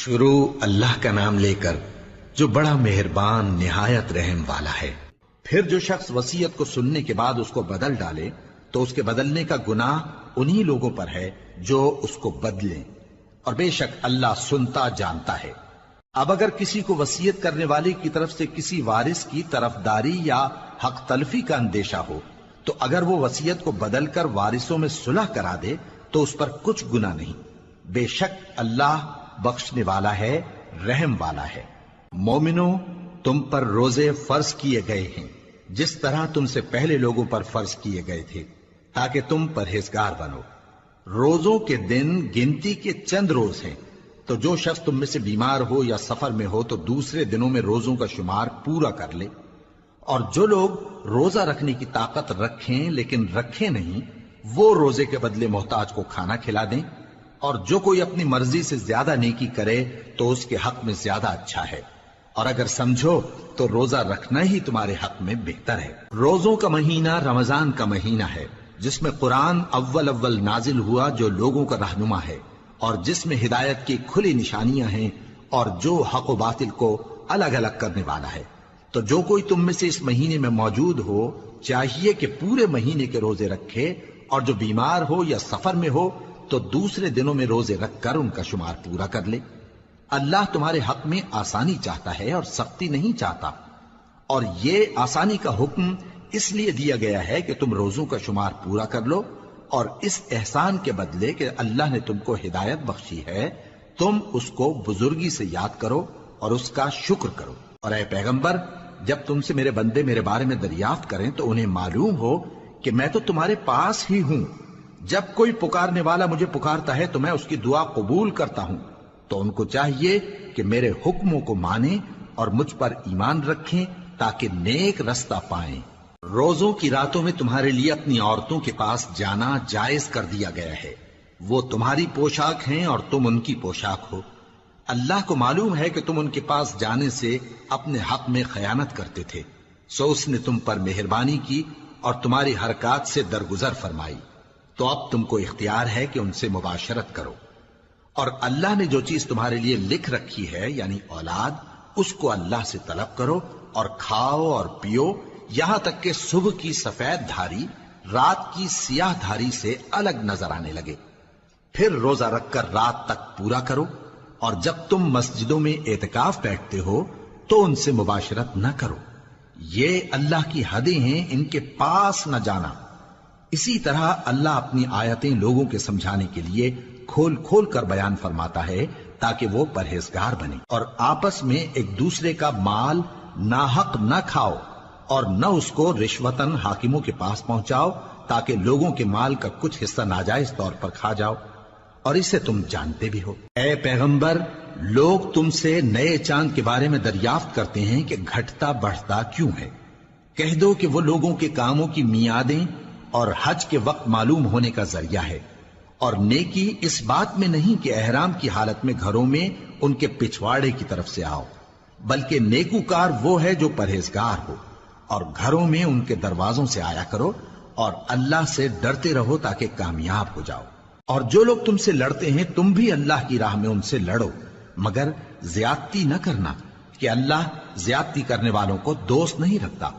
شروع اللہ کا نام لے کر جو بڑا مہربان نہایت رحم والا ہے۔ پھر جو شخص وصیت کو سننے کے بعد اس کو بدل ڈالے تو اس کے بدلنے کا گناہ انہی لوگوں پر ہے جو اس کو بدلیں، اور بے شک اللہ سنتا جانتا ہے۔ اب اگر کسی کو وصیت کرنے والے کی طرف سے کسی وارث کی طرفداری یا حق تلفی کا اندیشہ ہو تو اگر وہ وصیت کو بدل کر وارثوں میں صلح کرا دے تو اس پر کچھ گناہ نہیں، بے شک اللہ بخشنے والا ہے، رحم والا ہے۔ مومنو، تم پر روزے فرض کیے گئے ہیں جس طرح تم سے پہلے لوگوں پر فرض کیے گئے تھے تاکہ تم پرہیزگار بنو۔ روزوں کے دن گنتی کے چند روز ہیں، تو جو شخص تم میں سے بیمار ہو یا سفر میں ہو تو دوسرے دنوں میں روزوں کا شمار پورا کر لے۔ اور جو لوگ روزہ رکھنے کی طاقت رکھیں لیکن رکھیں نہیں، وہ روزے کے بدلے محتاج کو کھانا کھلا دیں، اور جو کوئی اپنی مرضی سے زیادہ نیکی کرے تو اس کے حق میں زیادہ اچھا ہے، اور اگر سمجھو تو روزہ رکھنا ہی تمہارے حق میں بہتر ہے۔ روزوں کا مہینہ رمضان کا مہینہ ہے جس میں قرآن اول نازل ہوا، جو لوگوں کا رہنما ہے اور جس میں ہدایت کی کھلی نشانیاں ہیں اور جو حق و باطل کو الگ الگ کرنے والا ہے۔ تو جو کوئی تم میں سے اس مہینے میں موجود ہو چاہیے کہ پورے مہینے کے روزے رکھے، اور جو بیمار ہو یا سفر میں ہو تو دوسرے دنوں میں روزے رکھ کر ان کا شمار پورا کر لے۔ اللہ تمہارے حق میں آسانی چاہتا ہے اور سختی نہیں چاہتا، اور یہ آسانی کا حکم اس لیے دیا گیا ہے کہ تم روزوں کا شمار پورا کر لو، اور اس احسان کے بدلے کہ اللہ نے تم کو ہدایت بخشی ہے تم اس کو بزرگی سے یاد کرو اور اس کا شکر کرو۔ اور اے پیغمبر، جب تم سے میرے بندے میرے بارے میں دریافت کریں تو انہیں معلوم ہو کہ میں تو تمہارے پاس ہی ہوں۔ جب کوئی پکارنے والا مجھے پکارتا ہے تو میں اس کی دعا قبول کرتا ہوں، تو ان کو چاہیے کہ میرے حکموں کو مانیں اور مجھ پر ایمان رکھیں تاکہ نیک رستہ پائیں۔ روزوں کی راتوں میں تمہارے لیے اپنی عورتوں کے پاس جانا جائز کر دیا گیا ہے، وہ تمہاری پوشاک ہیں اور تم ان کی پوشاک ہو۔ اللہ کو معلوم ہے کہ تم ان کے پاس جانے سے اپنے حق میں خیانت کرتے تھے، سو اس نے تم پر مہربانی کی اور تمہاری حرکات سے درگزر فرمائی، تو اب تم کو اختیار ہے کہ ان سے مباشرت کرو۔ اور اللہ نے جو چیز تمہارے لیے لکھ رکھی ہے یعنی اولاد، اس کو اللہ سے طلب کرو اور کھاؤ اور پیو یہاں تک کہ صبح کی سفید دھاری رات کی سیاہ دھاری سے الگ نظر آنے لگے، پھر روزہ رکھ کر رات تک پورا کرو، اور جب تم مسجدوں میں اعتکاف بیٹھتے ہو تو ان سے مباشرت نہ کرو، یہ اللہ کی حدیں ہیں، ان کے پاس نہ جانا۔ اسی طرح اللہ اپنی آیتیں لوگوں کے سمجھانے کے لیے کھول کھول کر بیان فرماتا ہے تاکہ وہ پرہیزگار بنے، اور آپس میں ایک دوسرے کا مال ناحق نہ کھاؤ اور نہ اس کو رشوتاً حاکموں کے پاس پہنچاؤ تاکہ لوگوں کے مال کا کچھ حصہ ناجائز طور پر کھا جاؤ، اور اسے تم جانتے بھی ہو۔ اے پیغمبر، لوگ تم سے نئے چاند کے بارے میں دریافت کرتے ہیں کہ گھٹتا بڑھتا کیوں ہے۔ کہہ دو کہ وہ لوگوں کے کاموں کی میعادیں اور حج کے وقت معلوم ہونے کا ذریعہ ہے، اور نیکی اس بات میں نہیں کہ احرام کی حالت میں گھروں میں ان کے پچھواڑے کی طرف سے آؤ، بلکہ نیکوکار وہ ہے جو پرہیزگار ہو، اور گھروں میں ان کے دروازوں سے آیا کرو، اور اللہ سے ڈرتے رہو تاکہ کامیاب ہو جاؤ۔ اور جو لوگ تم سے لڑتے ہیں تم بھی اللہ کی راہ میں ان سے لڑو، مگر زیادتی نہ کرنا کہ اللہ زیادتی کرنے والوں کو دوست نہیں رکھتا۔